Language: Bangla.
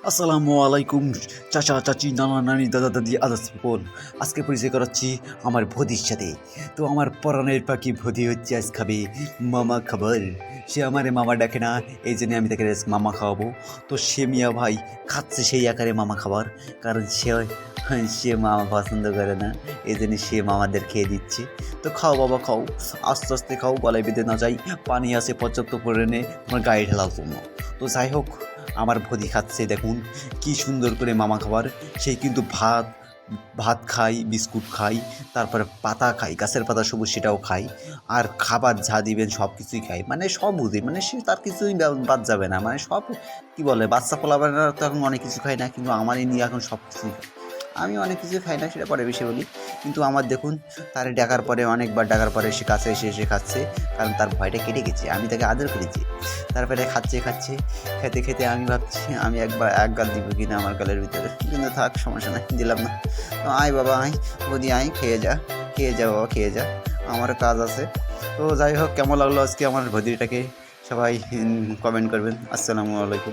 আসসালামু আলাইকুম চাচা চাচি নানা নানি দাদা দাদি আদার্স পিপল। আজকে পরিচয় করাচ্ছি আমার ভদির সাথে। তো আমার পরাণের পাখি ভদি হচ্ছে আজ খাবে মামা খাবার। সে আমারে মামা ডাকে না, এই জন্য আমি তাকে মামা খাওয়াবো। তো সে মিয়া ভাই খাচ্ছে সেই আকারে মামা খাবার, কারণ সে মামা পছন্দ করে না, এই জন্য সে মামাদের খেয়ে দিচ্ছে। তো খাও বাবা খাও, আস্তে আস্তে খাও, গলায় বেঁধে না যাই। পানি আছে পর্যাপ্ত পরিমাণে তোমার গায়ে ঢালার জন্য। তো যাই হোক, আমার ভদি খাচ্ছে, দেখুন কি সুন্দর করে মামা খাবার। সেই কিন্তু ভাত ভাত খাই, বিস্কুট খাই, তারপরে পাতা খাই, গাছের পাতা সবুজ সেটাও খাই। আর খাবার যা দিবেন সব কিছুই খাই, মানে সব বুঝি, মানে সে তার কিছুই বাদ যাবে না, মানে সব কি বলে, বাচ্চা পোলাপানেরা তো এখন অনেক কিছু খায় না, কিন্তু আমারই নিয়ে এখন সব কিছুই খাই। আমি অনেক কিছু খাই না, সেটা পরে বেশি বলি। কিন্তু আমার দেখুন, তার ডাকার পরে, অনেকবার ডাকার পরে সে কাছে এসে খাচ্ছে, কারণ তার ভয়টা কেটে গেছে, আমি তাকে আদর করেছি। তারপরে খাচ্ছে খেতে খেতে আমি ভাবছি আমি এক গাল দিব কিনা আমার গালের ভিতরে, কিন্তু থাক, সমস্যা নাই, দিলাম না। তো আয় বাবা আয়, বদি আয়, খেয়ে যা বাবা, খেয়ে যা, আমারও কাজ আছে। তো যাই হোক, কেমন লাগলো আজকে আমার ভদিটাকে, সবাই কমেন্ট করবেন। আসসালামু আলাইকুম।